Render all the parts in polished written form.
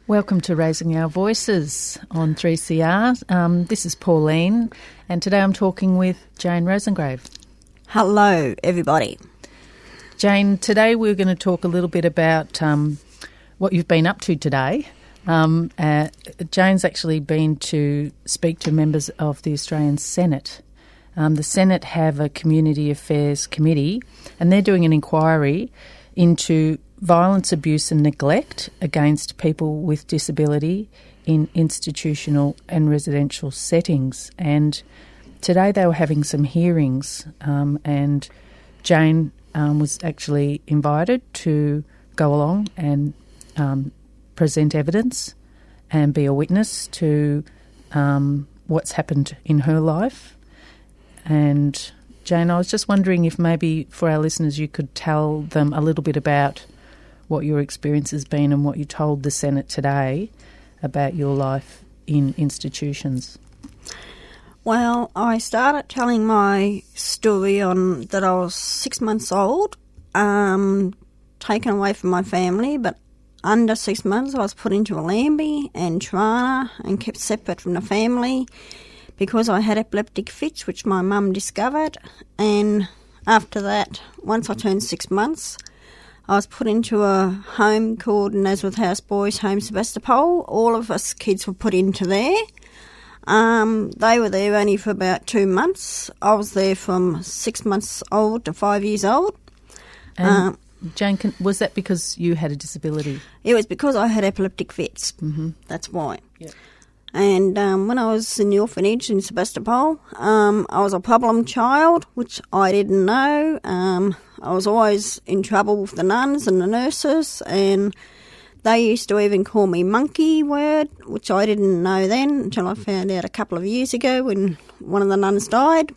Welcome to Raising Our Voices on 3CR. This is Pauline, and today I'm talking with Jane Rosengrave. Hello, everybody. Jane, today we're going to talk a little bit about what you've been up to today. Jane's actually been to speak to members of the Australian Senate. The Senate have a Community Affairs Committee, and they're doing an inquiry into violence, abuse and neglect against people with disability in institutional and residential settings. And today they were having some hearings, and Jane was actually invited to go along and present evidence and be a witness to what's happened in her life. And Jane, I was just wondering if maybe for our listeners you could tell them a little bit about what your experience has been and what you told the Senate today about your life in institutions. Well, I started telling my story on that I was 6 months old, taken away from my family, but under 6 months I was put into a Lambie and Trana and kept separate from the family because I had epileptic fits, which my mum discovered. And after that, once I turned 6 months, I was put into a home called Nazareth House Boys Home Sebastopol. All of us kids were put into there. They were there only for about 2 months. I was there from 6 months old to 5 years old. And Jane, was that because you had a disability? It was because I had epileptic fits. Mm-hmm. That's why. Yep. And when I was in the orphanage in Sebastopol, I was a problem child, which I didn't know. I was always in trouble with the nuns and the nurses, and they used to even call me monkey word, which I didn't know then until I found out a couple of years ago when one of the nuns died.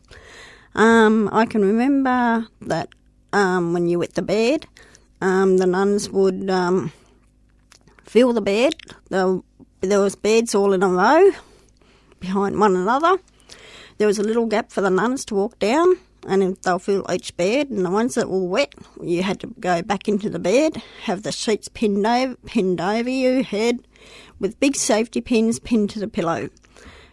I can remember that when you wet the bed, the nuns would fill the bed. There was beds all in a row behind one another. There was a little gap for the nuns to walk down, and they'll fill each bed, and the ones that were wet, you had to go back into the bed, have the sheets pinned over your head with big safety pins pinned to the pillow.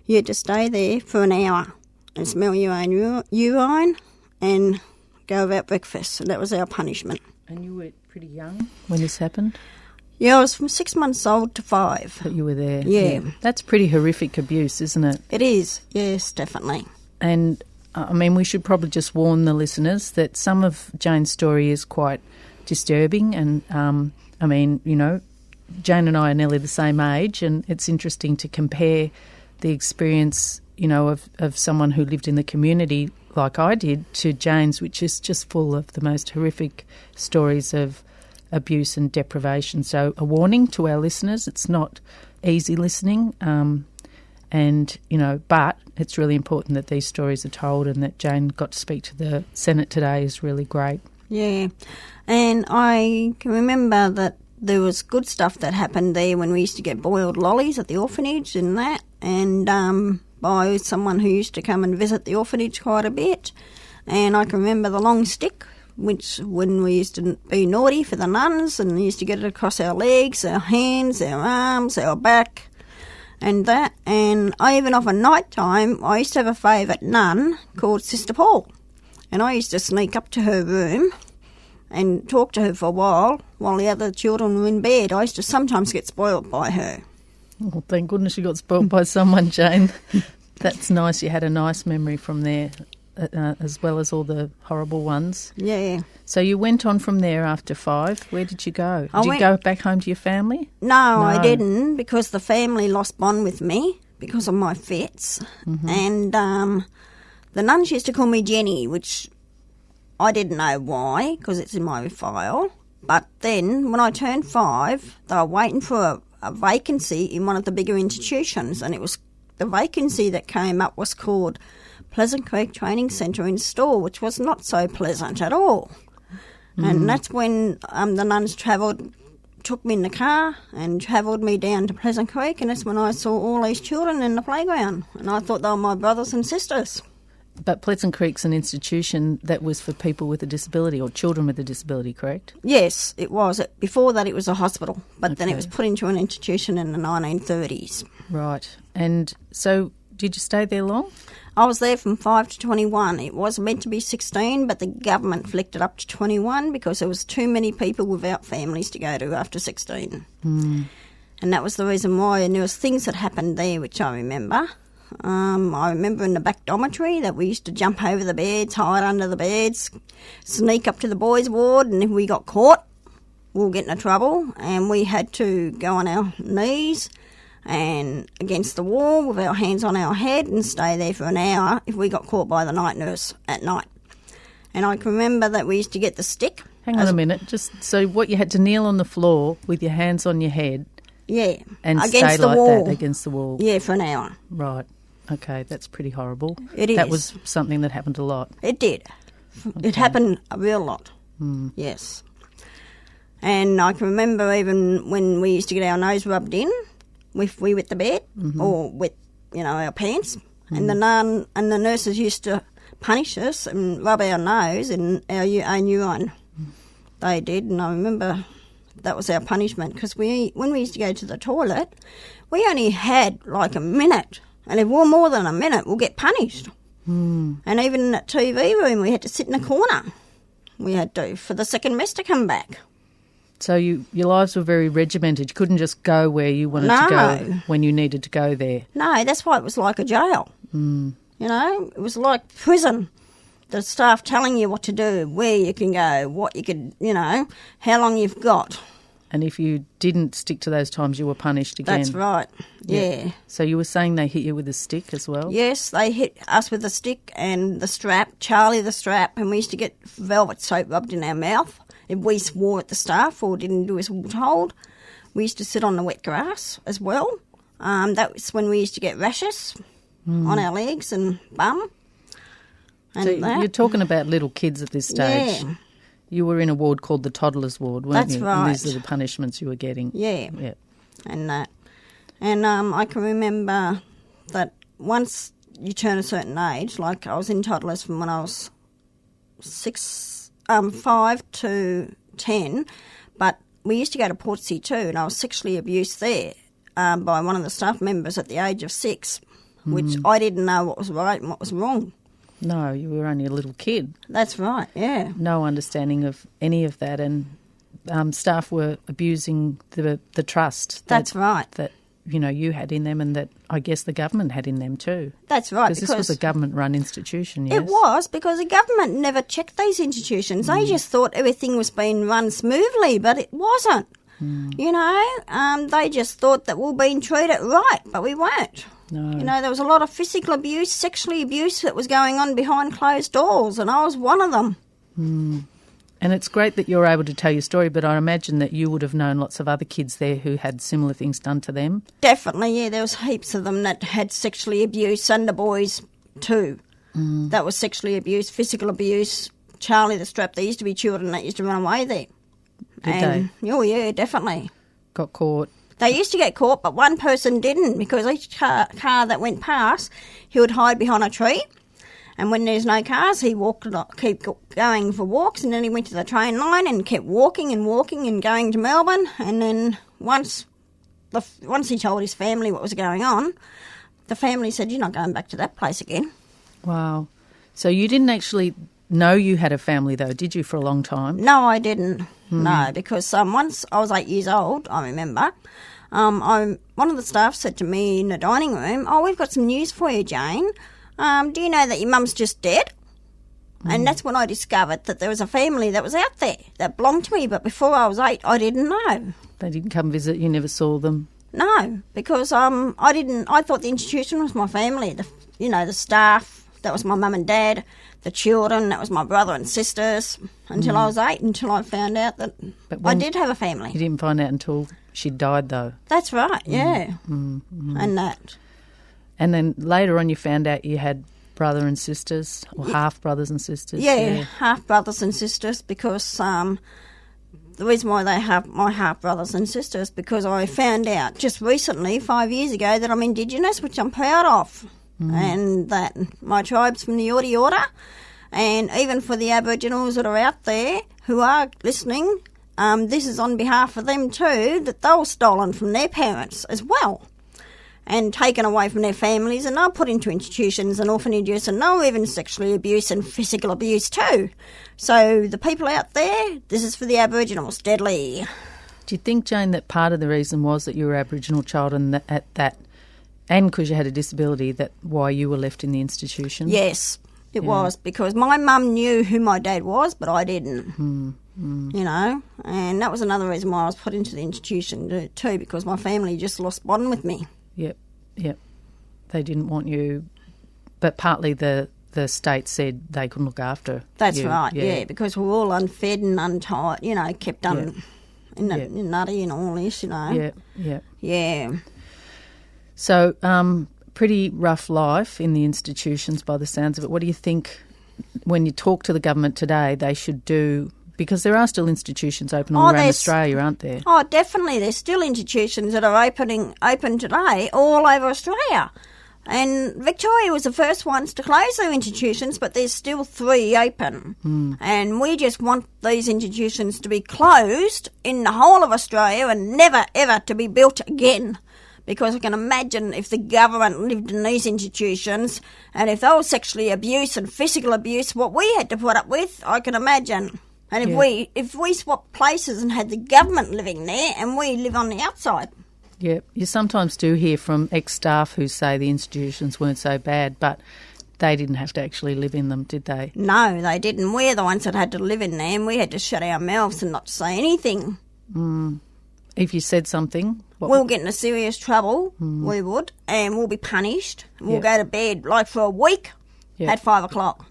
You had to stay there for an hour and smell your own urine and go about breakfast, and that was our punishment. And you were pretty young when this happened? Yeah, I was from 6 months old to 5. That you were there? Yeah. That's pretty horrific abuse, isn't it? It is, yes, definitely. And I mean, we should probably just warn the listeners that some of Jane's story is quite disturbing. And, I mean, you know, Jane and I are nearly the same age, and it's interesting to compare the experience, you know, of someone who lived in the community like I did to Jane's, which is just full of the most horrific stories of abuse and deprivation. So a warning to our listeners, it's not easy listening. And, you know, but it's really important that these stories are told, and that Jane got to speak to the Senate today is really great. Yeah. And I can remember that there was good stuff that happened there when we used to get boiled lollies at the orphanage and that, and by someone who used to come and visit the orphanage quite a bit. And I can remember the long stick, which when we used to be naughty for the nuns, and used to get it across our legs, our hands, our arms, our back, and that. And even of a night time, I used to have a favourite nun called Sister Paul, and I used to sneak up to her room and talk to her for a while the other children were in bed. I used to sometimes get spoilt by her. Oh, thank goodness you got spoilt by someone, Jane. That's nice. You had a nice memory from there, as well as all the horrible ones. Yeah. So you went on from there after 5. Where did you go? Did you go back home to your family? No, I didn't, because the family lost bond with me because of my fits. Mm-hmm. And the nuns used to call me Jenny, which I didn't know why, because it's in my file. But then when I turned 5, they were waiting for a vacancy in one of the bigger institutions, and it was the vacancy that came up was called Pleasant Creek Training Centre in Store, which was not so pleasant at all. Mm. And that's when the nuns took me in the car and travelled me down to Pleasant Creek, and that's when I saw all these children in the playground, and I thought they were my brothers and sisters. But Pleasant Creek's an institution that was for people with a disability or children with a disability, correct? Yes, it was. Before that, it was a hospital, but then it Okay. was put into an institution in the 1930s. Right. And so did you stay there long? I was there from 5 to 21. It was meant to be 16, but the government flicked it up to 21 because there was too many people without families to go to after 16. And that was the reason why. And there was things that happened there which I remember. I remember in the back dormitory that we used to jump over the beds, hide under the beds, sneak up to the boys' ward, and if we got caught, we were getting into trouble, and we had to go on our knees and against the wall with our hands on our head and stay there for an hour if we got caught by the night nurse at night. And I can remember that we used to get the stick. Hang on a minute. Just so what, you had to kneel on the floor with your hands on your head Yeah. and against stay the like wall. that against the wall. Yeah, for an hour. Right. Okay, that's pretty horrible. It That is. was something that happened a lot. It did. It happened a real lot. Yes. And I can remember even when we used to get our nose rubbed in, if we wet the bed or wet, our pants, and the nun and the nurses used to punish us and rub our nose and our own urine. They did, and I remember that was our punishment because when we used to go to the toilet, we only had like a minute, and if we're more than a minute, we'll get punished. And even in that TV room, we had to sit in a corner. We had to for the second mess to come back. So your lives were very regimented. You couldn't just go where you wanted to go when you needed to go there. No, that's why it was like a jail. It was like prison. The staff telling you what to do, where you can go, what you could, how long you've got. And if you didn't stick to those times, you were punished again. That's right, yeah. So you were saying they hit you with a stick as well? Yes, they hit us with a stick and the strap, Charlie the strap, and we used to get velvet soap rubbed in our mouth if we swore at the staff or didn't do as we were told. We used to sit on the wet grass as well. That was when we used to get rashes on our legs and bum. And So that. you're talking about little kids at this stage. Yeah. You were in a ward called the toddlers ward, weren't That's you? right. And these are the punishments you were getting. Yeah. Yeah. And that. And I can remember that once you turn a certain age, like I was in toddlers from when I was 5 to 10, but we used to go to Portsea too, and I was sexually abused there by one of the staff members at the age of 6, which I didn't know what was right and what was wrong. No, you were only a little kid. That's right, yeah. No understanding of any of that, and staff were abusing the trust. That's right. That you had in them, and that I guess the government had in them too. That's right. Because this was a government-run institution. Yes, It was, because the government never checked these institutions. They just thought everything was being run smoothly, but it wasn't. They just thought that we were being treated right, but we weren't. No. There was a lot of physical abuse, sexually abuse that was going on behind closed doors, and I was one of them. And it's great that you're able to tell your story, but I imagine that you would have known lots of other kids there who had similar things done to them. Definitely, yeah, there was heaps of them that had sexually abused, and the boys too. That was sexually abused, physical abuse. Charlie the Strap, there used to be children that used to run away there. Did they? Oh, yeah, definitely. Got caught. They used to get caught, but one person didn't, because each car that went past, he would hide behind a tree. And when there's no cars, he keep going for walks, and then he went to the train line and kept walking and going to Melbourne. And then once he told his family what was going on, the family said, "You're not going back to that place again." Wow. So you didn't actually know you had a family, though, did you, for a long time? No, I didn't. No, because once I was 8 years old, I remember, one of the staff said to me in the dining room, "Oh, we've got some news for you, Jane. Do you know that your mum's just dead?" And that's when I discovered that there was a family that was out there that belonged to me, but before I was 8, I didn't know. They didn't come visit, you never saw them? No, because I thought the institution was my family, the staff, that was my mum and dad, the children, that was my brother and sisters, until I was 8, until I found out that I did have a family. You didn't find out until she died, though? That's right, yeah. And that. And then later on you found out you had brother and sisters, or half-brothers and sisters? Yeah, half-brothers and sisters, because the reason why they have my half-brothers and sisters, because I found out just recently, 5 years ago, that I'm Indigenous, which I'm proud of. and that my tribe's from the Yorta Yorta, and even for the Aboriginals that are out there who are listening, this is on behalf of them too, that they were stolen from their parents as well and taken away from their families, and they're put into institutions and orphanages, and they were even sexually abused and physical abuse too. So the people out there, this is for the Aboriginals, deadly. Do you think, Jane, that part of the reason was that you were an Aboriginal child and and because you had a disability, that why you were left in the institution? Yes, it was, because my mum knew who my dad was, but I didn't. You know, and that was another reason why I was put into the institution too, because my family just lost bond with me. Yep. They didn't want you, but partly the state said they couldn't look after That's you. right, yeah, because we were all unfed and untied, you know, kept nutty and all this, you know. Yeah. So, pretty rough life in the institutions by the sounds of it. What do you think, when you talk to the government today, they should do? Because there are still institutions open all around Australia, aren't there? Oh, definitely. There's still institutions that are open today all over Australia. And Victoria was the first ones to close their institutions, but there's still 3 open. And we just want these institutions to be closed in the whole of Australia and never, ever to be built again. Because I can imagine if the government lived in these institutions and if they were sexually abused and physical abuse, what we had to put up with, I can imagine. And if we swapped places and had the government living there and we live on the outside. Yeah, you sometimes do hear from ex-staff who say the institutions weren't so bad, but they didn't have to actually live in them, did they? No, they didn't. We're the ones that had to live in there, and we had to shut our mouths and not say anything. If you said something... We'll get into serious trouble, we would, and we'll be punished. We'll go to bed, like for a week, at 5 o'clock.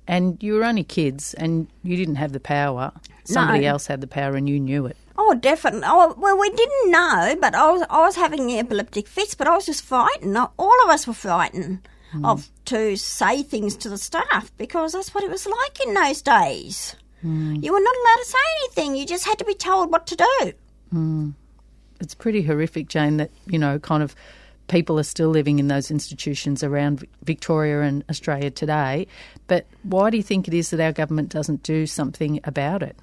And you were only kids, and you didn't have the power. Somebody else had the power, and you knew it. Oh, definitely. Oh, well, we didn't know, but I was having epileptic fits, but I was just frightened. All of us were frightened to say things to the staff, because that's what it was like in those days. You were not allowed to say anything. You just had to be told what to do. It's pretty horrific, Jane, that, you know, kind of people are still living in those institutions around Victoria and Australia today. But why do you think it is that our government doesn't do something about it?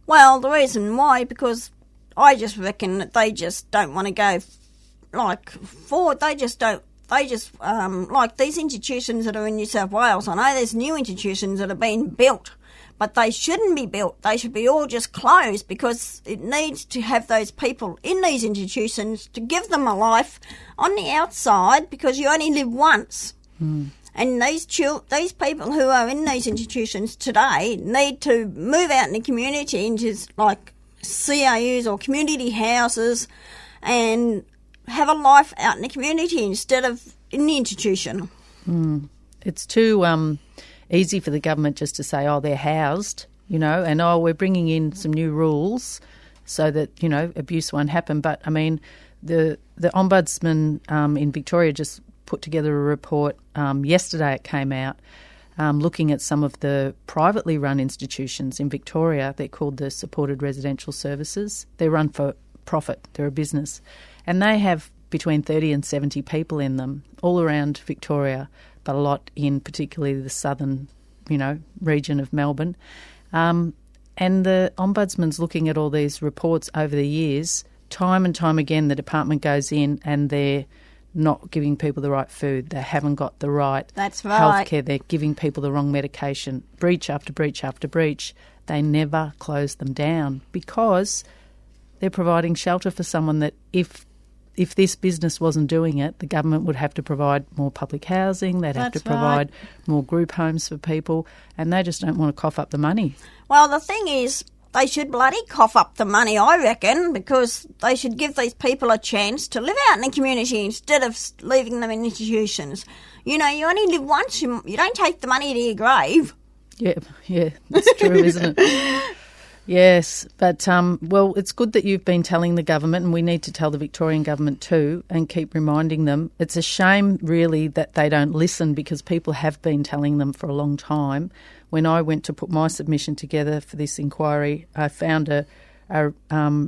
Well, the reason why, because I just reckon that they just don't want to go, forward. They just like these institutions that are in New South Wales. I know there's new institutions that are being built, but they shouldn't be built. They should be all just closed, because it needs to have those people in these institutions to give them a life on the outside, because you only live once. And these people who are in these institutions today need to move out in the community into like CAUs or community houses and have a life out in the community instead of in the institution. It's too easy for the government just to say, oh, they're housed, you know, and, oh, we're bringing in some new rules so that, you know, abuse won't happen. But, I mean, the Ombudsman in Victoria just put together a report yesterday. It came out looking at some of the privately run institutions in Victoria. They're called the Supported Residential Services. They're run for profit. They're a business. And they have between 30 and 70 people in them all around Victoria, but a lot in particularly the southern, you know, region of Melbourne. And the Ombudsman's looking at all these reports over the years. Time and time again, the department goes in and they're not giving people the right food. They haven't got the right healthcare. They're giving people the wrong medication. Breach after breach after breach. They never close them down because they're providing shelter for someone that if this business wasn't doing it, the government would have to provide more public housing. They'd have to provide more group homes for people, and they just don't want to cough up the money. Well, the thing is, they should bloody cough up the money, I reckon, because they should give these people a chance to live out in the community instead of leaving them in institutions. You know, you only live once. You don't take the money to your grave. Yeah, that's true, isn't it? Yes, but, well, it's good that you've been telling the government, and we need to tell the Victorian government too and keep reminding them. It's a shame, really, that they don't listen, because people have been telling them for a long time. When I went to put my submission together for this inquiry, I found a a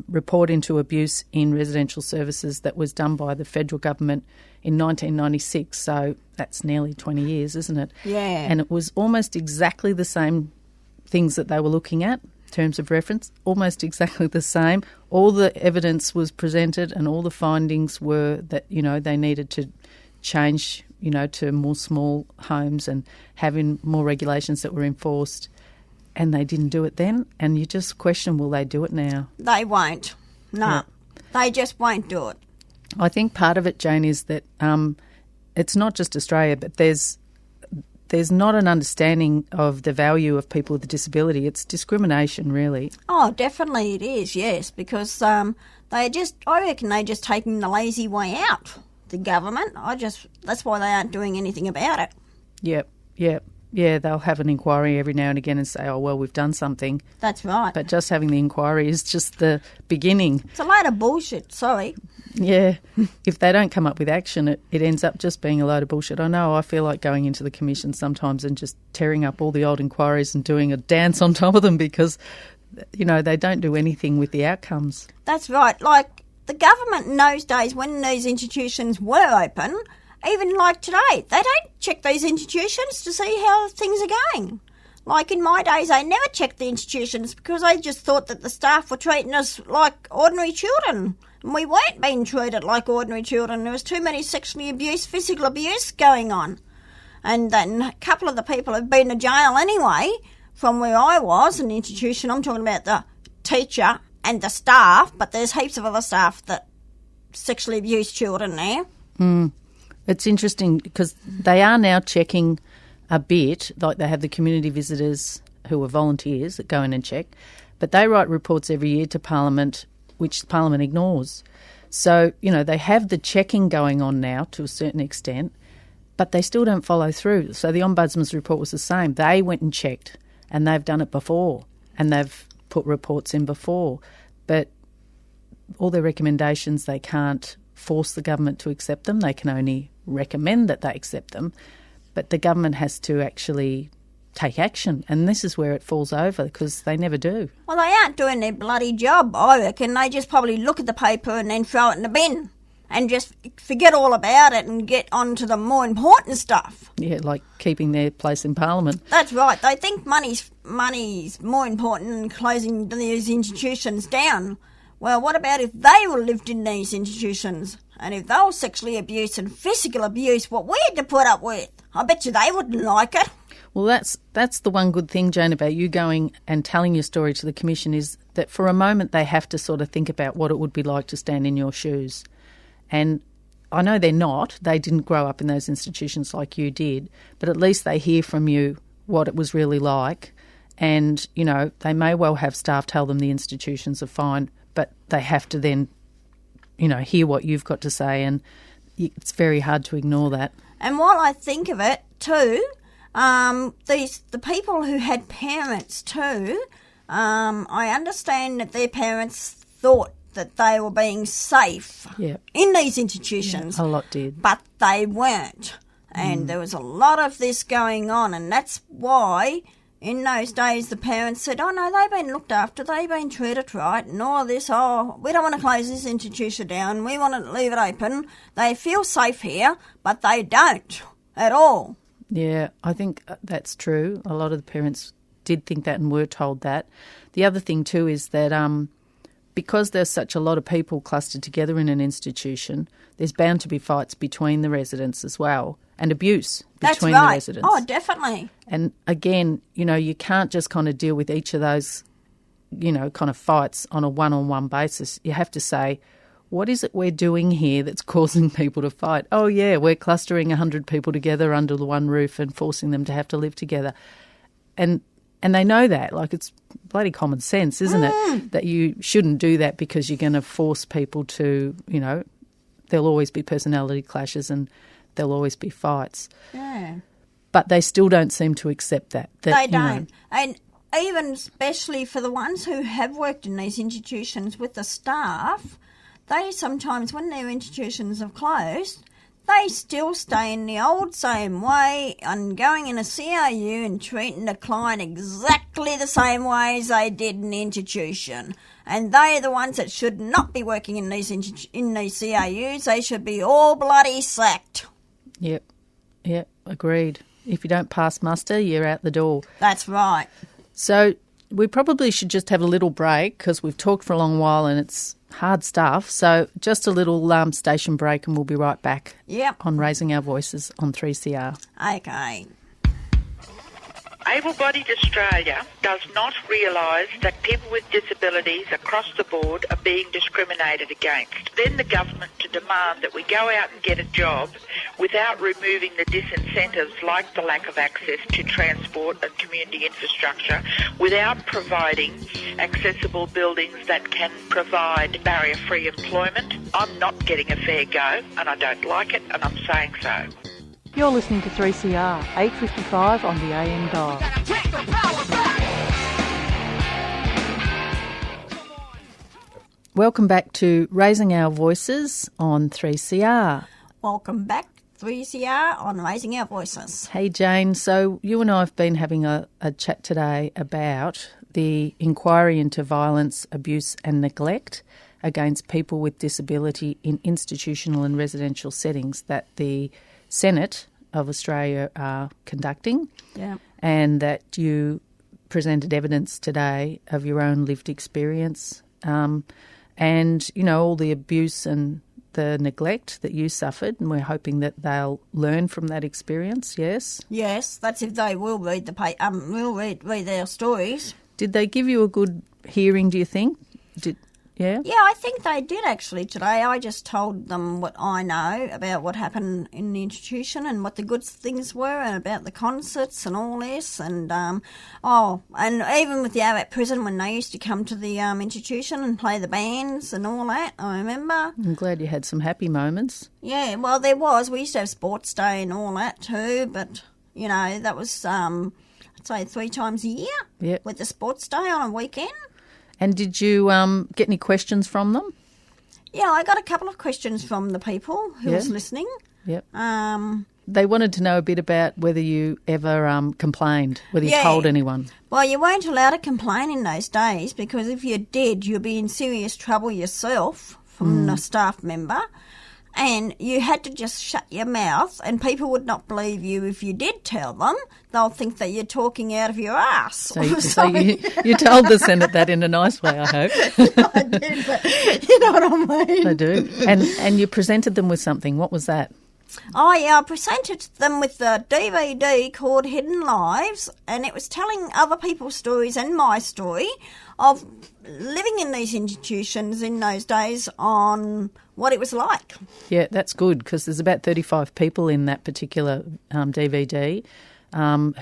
report into abuse in residential services that was done by the federal government in 1996. So that's nearly 20 years, isn't it? Yeah. And it was almost exactly the same things that they were looking at, terms of reference, almost exactly the same. All the evidence was presented and all the findings were that, they needed to change, to more small homes and having more regulations that were enforced. And they didn't do it then. And you just question, will they do it now? They won't. No. Yeah. They just won't do it. I think part of it, Jane, is that it's not just Australia, but there's not an understanding of the value of people with a disability. It's discrimination, really. Oh, definitely it is, yes, because I reckon they're just taking the lazy way out, the government. That's why they aren't doing anything about it. Yep. Yeah, they'll have an inquiry every now and again and say, oh, well, we've done something. That's right. But just having the inquiry is just the beginning. It's a load of bullshit, sorry. Yeah. If they don't come up with action, it ends up just being a load of bullshit. I know I feel like going into the commission sometimes and just tearing up all the old inquiries and doing a dance on top of them because, they don't do anything with the outcomes. That's right. Like the government in those days when these institutions were open, even like today, they don't check these institutions to see how things are going. Like in my days, I never checked the institutions because I just thought that the staff were treating us like ordinary children. And we weren't being treated like ordinary children. There was too many sexually abuse, physical abuse going on. And then a couple of the people have been to jail anyway from where I was, an institution. I'm talking about the teacher and the staff, but there's heaps of other staff that sexually abuse children there. It's interesting because they are now checking a bit, like they have the community visitors who are volunteers that go in and check, but they write reports every year to Parliament, which Parliament ignores. So, they have the checking going on now to a certain extent, but they still don't follow through. So the Ombudsman's report was the same. They went and checked, and they've done it before, and they've put reports in before, but all their recommendations, they can't force the government to accept them. They can only recommend that they accept them, but the government has to actually take action, and this is where it falls over because they never do. Well, they aren't doing their bloody job, I reckon. They just probably look at the paper and then throw it in the bin and just forget all about it and get on to the more important stuff. Yeah, like keeping their place in Parliament. That's right. They think money's more important than closing these institutions down. Well, what about if they were lived in these institutions? And if they were sexually abused and physical abuse, what we had to put up with? I bet you they wouldn't like it. Well, that's the one good thing, Jane, about you going and telling your story to the Commission is that for a moment they have to sort of think about what it would be like to stand in your shoes. And I know they're not. They didn't grow up in those institutions like you did, but at least they hear from you what it was really like. And, they may well have staff tell them the institutions are fine, but they have to then, hear what you've got to say, and it's very hard to ignore that. And while I think of it too, the people who had parents too, I understand that their parents thought that they were being safe in these institutions. Yeah, a lot did. But they weren't. And there was a lot of this going on, and that's why in those days the parents said, oh no, they've been looked after, they've been treated right, and all this, we don't want to close this institution down, we want to leave it open. They feel safe here, but they don't at all. Yeah, I think that's true. A lot of the parents did think that and were told that. The other thing too is that because there's such a lot of people clustered together in an institution, there's bound to be fights between the residents as well, and abuse between the residents. Oh, definitely. And again, you can't just kind of deal with each of those, kind of fights on a one-on-one basis. You have to say, what is it we're doing here that's causing people to fight? Oh, yeah, we're clustering 100 people together under the one roof and forcing them to have to live together. And they know that. Like, it's bloody common sense, isn't it? That you shouldn't do that because you're going to force people to, there'll always be personality clashes and there'll always be fights. Yeah. But they still don't seem to accept that. They don't. And even especially for the ones who have worked in these institutions with the staff, they sometimes, when their institutions have closed, they still stay in the old same way and going in a CRU and treating the client exactly the same way as they did in the institution. and they're the ones that should not be working in these CAUs. They should be all bloody sacked. Yep, agreed. If you don't pass muster, you're out the door. That's right. So we probably should just have a little break because we've talked for a long while and it's hard stuff. So just a little station break and we'll be right back. Yep. On Raising Our Voices on 3CR. Okay. Able-bodied Australia does not realise that people with disabilities across the board are being discriminated against. Then the government to demand that we go out and get a job without removing the disincentives like the lack of access to transport and community infrastructure, without providing accessible buildings that can provide barrier-free employment. I'm not getting a fair go and I don't like it and I'm saying so. You're listening to 3CR, 8:55 on the AM dial. Welcome back to Raising Our Voices on 3CR. Welcome back, 3CR on Raising Our Voices. Hey Jane, so you and I have been having a chat today about the inquiry into violence, abuse and neglect against people with disability in institutional and residential settings that the Senate of Australia are conducting, and that you presented evidence today of your own lived experience and, you know, all the abuse and the neglect that you suffered, and we're hoping that they'll learn from that experience, yes? Yes, that's if they will read read their stories. Did they give you a good hearing, do you think? Yeah, I think they did actually today. I just told them what I know about what happened in the institution and what the good things were and about the concerts and all this. And, and even with the Ararat prison when they used to come to the institution and play the bands and all that, I remember. I'm glad you had some happy moments. Yeah, well, there was. We used to have sports day and all that too, but, you know, that was, I'd say 3 times a year with the sports day on a weekend. And did you get any questions from them? Yeah, I got a couple of questions from the people who was listening. Yep. They wanted to know a bit about whether you ever complained, whether you told anyone. Well, you weren't allowed to complain in those days because if you did, you'd be in serious trouble yourself from a staff member. And you had to just shut your mouth and people would not believe you if you did tell them. They'll think that you're talking out of your ass. So you told the Senate that in a nice way, I hope. I did, but you know what I mean. I do. And you presented them with something. What was that? Oh, yeah, I presented them with the DVD called Hidden Lives, and it was telling other people's stories and my story of living in these institutions in those days on what it was like. Yeah, that's good because there's about 35 people in that particular DVD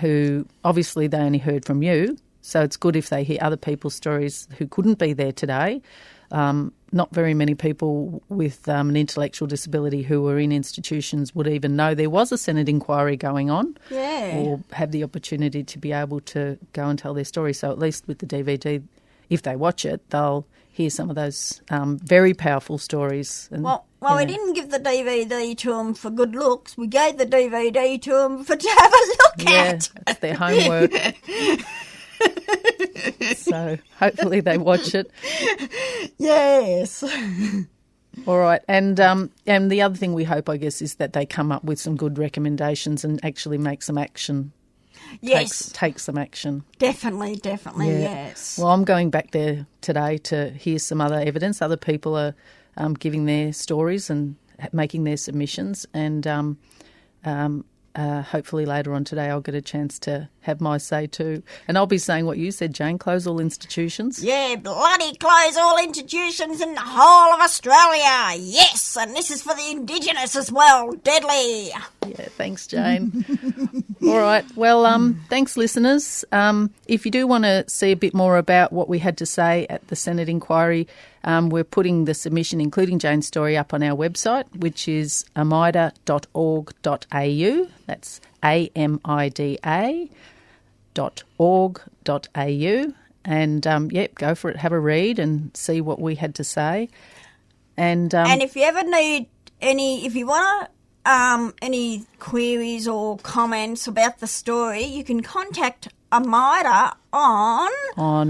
who obviously they only heard from you, so it's good if they hear other people's stories who couldn't be there today. Not very many people with an intellectual disability who were in institutions would even know there was a Senate inquiry going on or have the opportunity to be able to go and tell their story. So at least with the DVD, if they watch it, they'll hear some of those very powerful stories. And, we didn't give the DVD to them for good looks. We gave the DVD to them to have a look at. Yeah, it's their homework. So hopefully they watch it. Yes. All right. And the other thing we hope, I guess, is that they come up with some good recommendations and actually make some action. Yes. Take some action. Definitely, yes. Well, I'm going back there today to hear some other evidence. Other people are giving their stories and making their submissions, and hopefully later on today I'll get a chance to have my say too. And I'll be saying what you said, Jane, close all institutions. Yeah, bloody close all institutions in the whole of Australia. Yes, and this is for the Indigenous as well. Deadly. Yeah, thanks, Jane. All right. Well, thanks, listeners. If you do want to see a bit more about what we had to say at the Senate inquiry, we're putting the submission, including Jane's story, up on our website, which is amida.org.au. That's amida.org.au. And, go for it. Have a read and see what we had to say. And if you ever need if you want any queries or comments about the story, you can contact a mitre on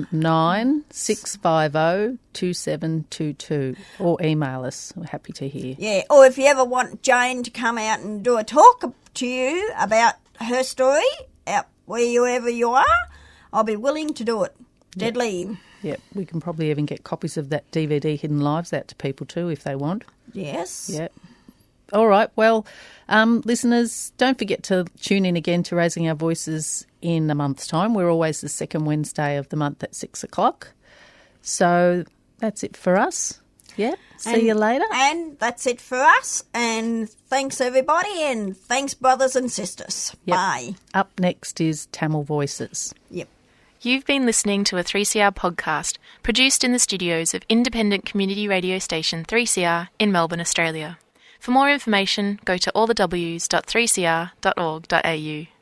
96502722 or email us. We're happy to hear. Yeah, or if you ever want Jane to come out and do a talk to you about her story out wherever you are, I'll be willing to do it. Deadly. Yep, we can probably even get copies of that DVD Hidden Lives out to people too if they want. Yes. Yep. All right, well, listeners, don't forget to tune in again to Raising Our Voices in a month's time. We're always the second Wednesday of the month at 6 o'clock. So that's it for us. Yeah, see you later. And that's it for us. And thanks, everybody, and thanks, brothers and sisters. Yep. Bye. Up next is Tamil Voices. Yep. You've been listening to a 3CR podcast produced in the studios of independent community radio station 3CR in Melbourne, Australia. For more information, go to allthews.3cr.org.au.